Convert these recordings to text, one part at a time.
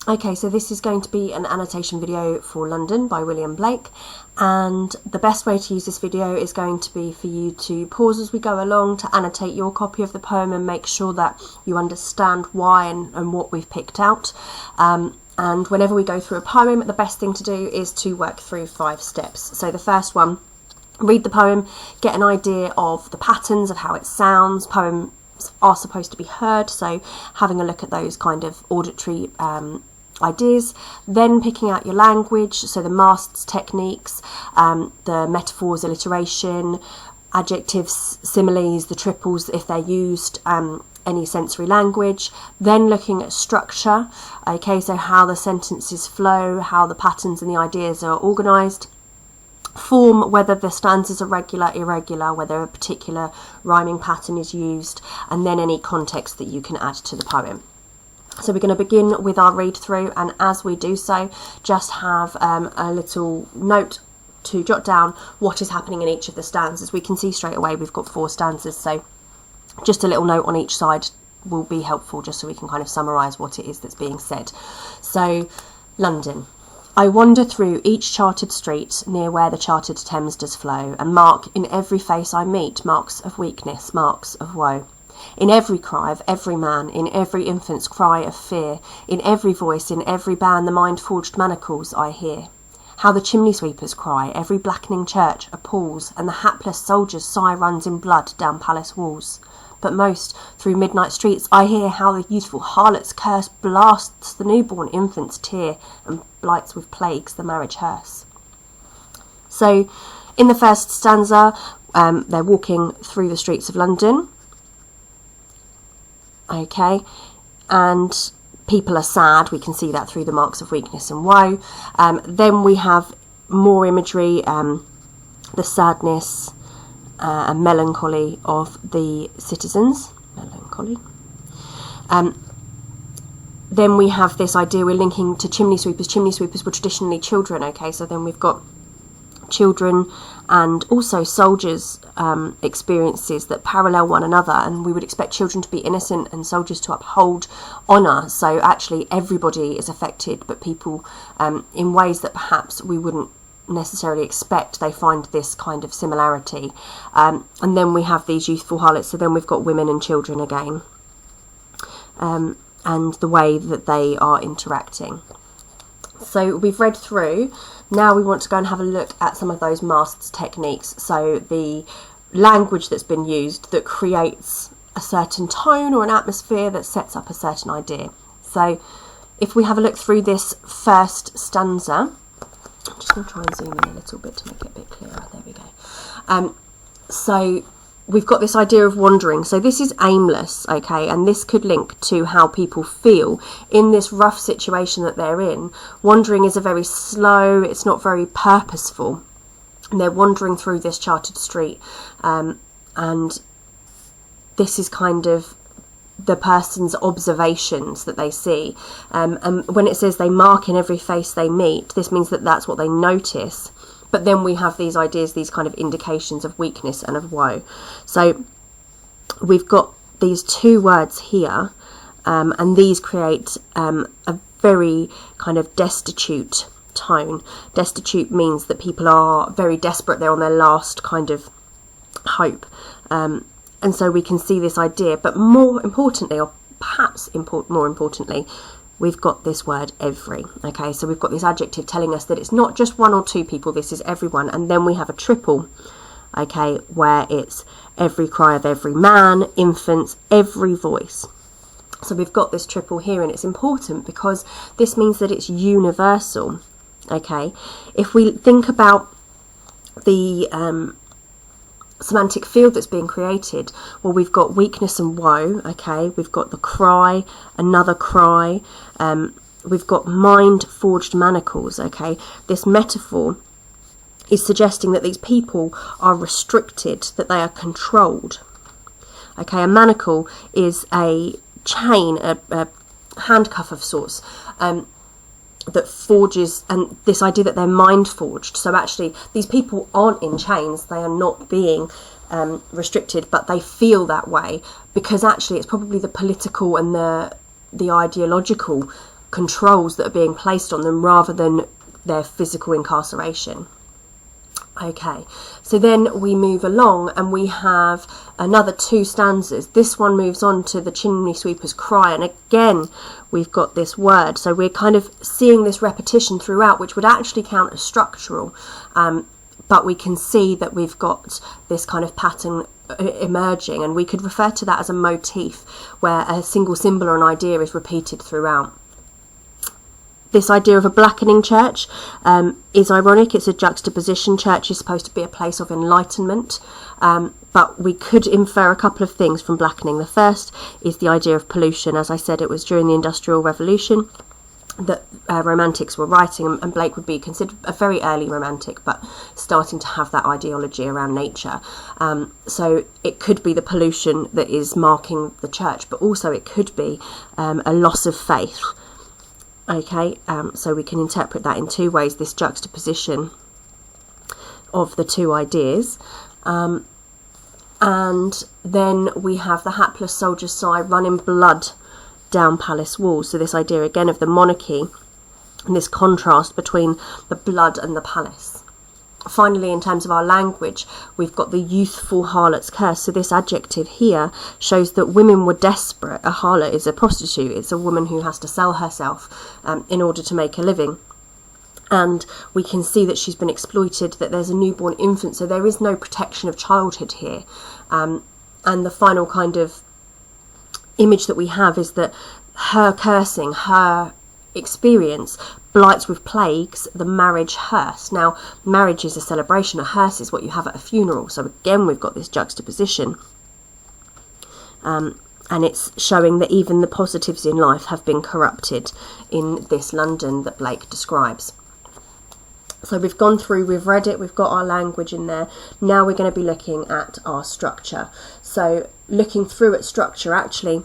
Okay, so this is going to be an annotation video for London by William Blake, and the best way to use this video is going to be for you to pause as we go along to annotate your copy of the poem and make sure that you understand why and what we've picked out. And whenever we go through a poem, the best thing to do is to work through 5 steps. So the first one, read the poem, get an idea of the patterns of how it sounds. Poems are supposed to be heard, so having a look at those kind of auditory ideas, then picking out your language, so the masts, techniques, the metaphors, alliteration, adjectives, similes, the triples if they're used, any sensory language, then looking at structure, okay, so how the sentences flow, how the patterns and the ideas are organised, form, whether the stanzas are regular, irregular, whether a particular rhyming pattern is used, and then any context that you can add to the poem. So we're going to begin with our read through, and as we do so, just have a little note to jot down what is happening in each of the stanzas. We can see straight away we've got 4 stanzas, so just a little note on each side will be helpful, just so we can kind of summarise what it is that's being said. So, London. I wander through each charted street near where the charted Thames does flow, and mark in every face I meet marks of weakness, marks of woe. In every cry of every man, in every infant's cry of fear, in every voice, in every band the mind-forged manacles I hear. How the chimney sweepers cry, every blackening church appalls, and the hapless soldier's sigh runs in blood down palace walls. But most, through midnight streets, I hear how the youthful harlot's curse blasts the newborn infant's tear, and blights with plagues the marriage hearse. So, in the first stanza, they're walking through the streets of London. Okay, and people are sad. We can see that through the marks of weakness and woe. Then we have more imagery, the sadness and melancholy of the citizens. Melancholy. Then we have this idea we're linking to chimney sweepers. Chimney sweepers were traditionally children, okay, so then we've got children and also soldiers' experiences that parallel one another, and we would expect children to be innocent and soldiers to uphold honour, so actually everybody is affected, but people in ways that perhaps we wouldn't necessarily expect, they find this kind of similarity. And then we have these youthful harlots, so then we've got women and children again, and the way that they are interacting. So we've read through. Now we want to go and have a look at some of those masts techniques. So the language that's been used that creates a certain tone or an atmosphere that sets up a certain idea. So if we have a look through this first stanza, I'm just going to try and zoom in a little bit to make it a bit clearer. There we go. So we've got this idea of wandering. So this is aimless, okay, and this could link to how people feel in this rough situation that they're in. Wandering is a very slow, it's not very purposeful. And they're wandering through this charted street, and this is kind of the person's observations that they see. And when it says they mark in every face they meet, this means that that's what they notice. But then we have these ideas, these kind of indications of weakness and of woe. So we've got these 2 words here, and these create a very kind of destitute tone. Destitute means that people are very desperate, they're on their last kind of hope. And so we can see this idea, but more importantly, or perhaps more importantly, we've got this word every, okay, so we've got this adjective telling us that it's not just 1 or 2 people, this is everyone, and then we have a triple, okay, where it's every cry of every man, infants, every voice. So we've got this triple here, and it's important because this means that it's universal, okay. If we think about the semantic field that's being created, well, we've got weakness and woe, okay, we've got the cry, another cry, we've got mind forged manacles, okay. This metaphor is suggesting that these people are restricted, that they are controlled, okay. A manacle is a chain, a handcuff of sorts, that forges, and this idea that they're mind forged. So actually these people aren't in chains, they are not being restricted, but they feel that way because actually it's probably the political and the ideological controls that are being placed on them rather than their physical incarceration. Okay, so then we move along and we have another 2 stanzas. This one moves on to the chimney sweeper's cry, and again we've got this word. So we're kind of seeing this repetition throughout, which would actually count as structural, but we can see that we've got this kind of pattern emerging, and we could refer to that as a motif, where a single symbol or an idea is repeated throughout. This idea of a blackening church is ironic. It's a juxtaposition. Church is supposed to be a place of enlightenment, but we could infer a couple of things from blackening. The first is the idea of pollution. As I said, it was during the Industrial Revolution that romantics were writing, and Blake would be considered a very early romantic, but starting to have that ideology around nature. So it could be the pollution that is marking the church, but also it could be a loss of faith. Okay, so we can interpret that in 2 ways, this juxtaposition of the 2 ideas. And then we have the hapless soldier's sigh running blood down palace walls. So this idea again of the monarchy and this contrast between the blood and the palace. Finally, in terms of our language, we've got the youthful harlot's curse. So this adjective here shows that women were desperate. A harlot is a prostitute. It's a woman who has to sell herself in order to make a living. And we can see that she's been exploited, that there's a newborn infant. So there is no protection of childhood here. And the final kind of image that we have is that her cursing, her experience, blights with plagues the marriage hearse. Now, marriage is a celebration. A hearse is what you have at a funeral. So again, we've got this juxtaposition. And it's showing that even the positives in life have been corrupted in this London that Blake describes. So we've gone through, we've read it, we've got our language in there. Now we're going to be looking at our structure. So looking through at structure, actually,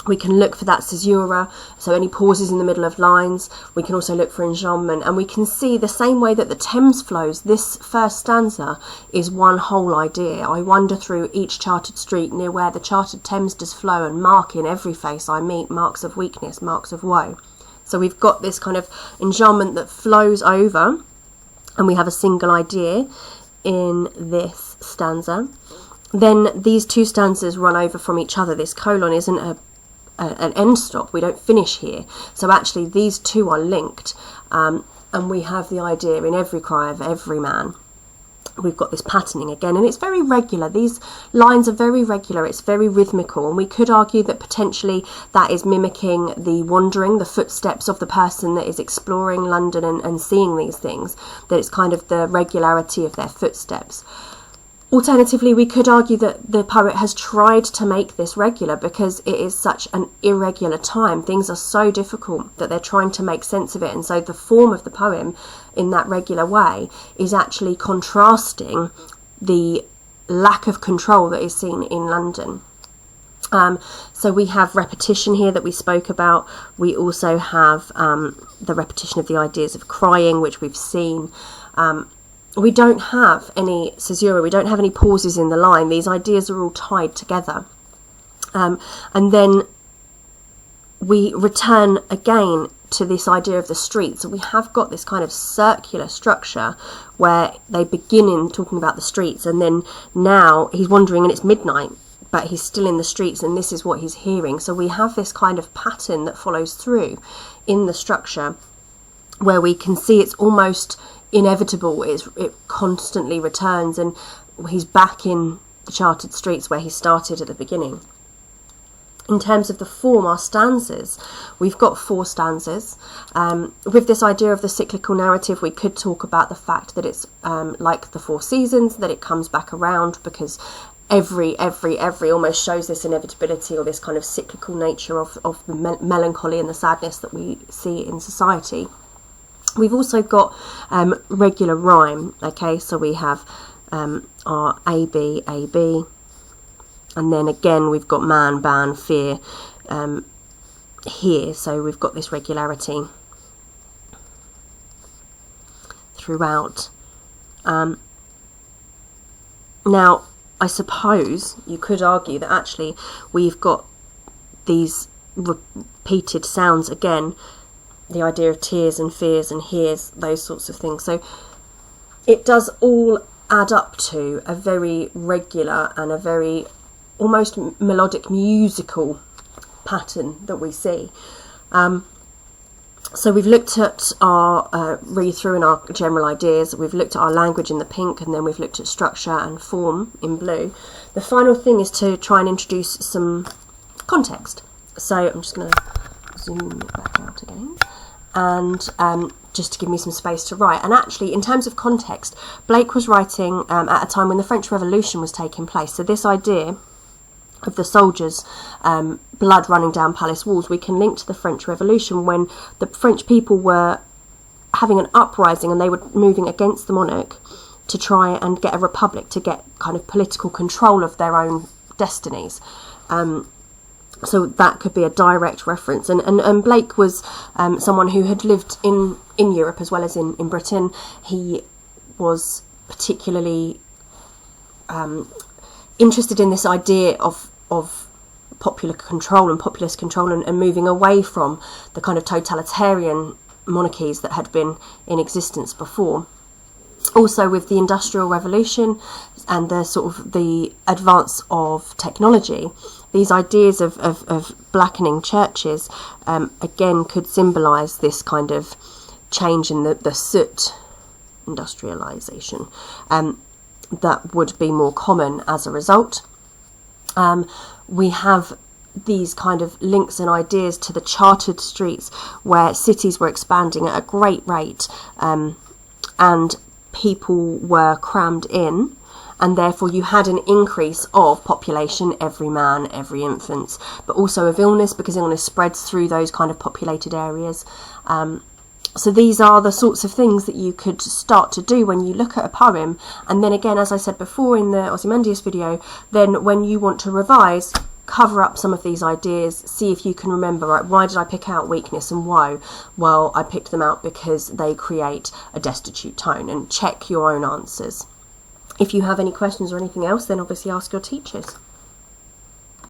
we can look for that caesura, so any pauses in the middle of lines. We can also look for enjambment, and we can see the same way that the Thames flows, this first stanza is one whole idea. I wander through each charted street near where the charted Thames does flow, and mark in every face I meet marks of weakness, marks of woe. So we've got this kind of enjambment that flows over, and we have a single idea in this stanza. Then these 2 stanzas run over from each other. This colon isn't an end stop. We don't finish here. So actually these 2 are linked, and we have the idea in every cry of every man. We've got this patterning again, and it's very regular. These lines are very regular. It's very rhythmical, and we could argue that potentially that is mimicking the wandering, the footsteps of the person that is exploring London and seeing these things, that it's kind of the regularity of their footsteps. Alternatively, we could argue that the poet has tried to make this regular because it is such an irregular time. Things are so difficult that they're trying to make sense of it. And so the form of the poem in that regular way is actually contrasting the lack of control that is seen in London. So we have repetition here that we spoke about. We also have the repetition of the ideas of crying, which we've seen. We don't have any caesura, we don't have any pauses in the line. These ideas are all tied together. And then we return again to this idea of the street. So we have got this kind of circular structure where they begin in talking about the streets, and then now he's wandering and it's midnight, but he's still in the streets and this is what he's hearing. So we have this kind of pattern that follows through in the structure where we can see it's almost inevitable. It constantly returns, and he's back in the charted streets where he started at the beginning. In terms of the form, our stanzas, we've got 4 stanzas. With this idea of the cyclical narrative, we could talk about the fact that it's like the 4 seasons, that it comes back around because every almost shows this inevitability or this kind of cyclical nature of the melancholy and the sadness that we see in society. We've also got regular rhyme, okay, so we have our AB, AB, and then again we've got man, ban, fear here, so we've got this regularity throughout. Now, I suppose you could argue that actually we've got these repeated sounds again, the idea of tears and fears and hears, those sorts of things. So it does all add up to a very regular and a very almost melodic musical pattern that we see. So we've looked at our read through and our general ideas. We've looked at our language in the pink, and then we've looked at structure and form in blue. The final thing is to try and introduce some context. So I'm just going to zoom it back out again, and just to give me some space to write. And actually, in terms of context, Blake was writing at a time when the French Revolution was taking place. So this idea of the soldiers' blood running down palace walls, we can link to the French Revolution, when the French people were having an uprising and they were moving against the monarch to try and get a republic, to get kind of political control of their own destinies. So that could be a direct reference. And Blake was someone who had lived in Europe as well as in Britain. He was particularly interested in this idea of popular control and populist control, and moving away from the kind of totalitarian monarchies that had been in existence before. Also, with the Industrial Revolution and the sort of the advance of technology, these ideas of blackening churches again could symbolise this kind of change in the soot industrialisation that would be more common as a result. We have these kind of links and ideas to the chartered streets, where cities were expanding at a great rate, and people were crammed in, and therefore you had an increase of population, every man, every infant, but also of illness, because illness spreads through those kind of populated areas. So these are the sorts of things that you could start to do when you look at a poem. And then again, as I said before in the Ozymandias video, then when you want to revise, cover up some of these ideas, see if you can remember, right, why did I pick out weakness and woe? Well, I picked them out because they create a destitute tone, and check your own answers. If you have any questions or anything else, then obviously ask your teachers.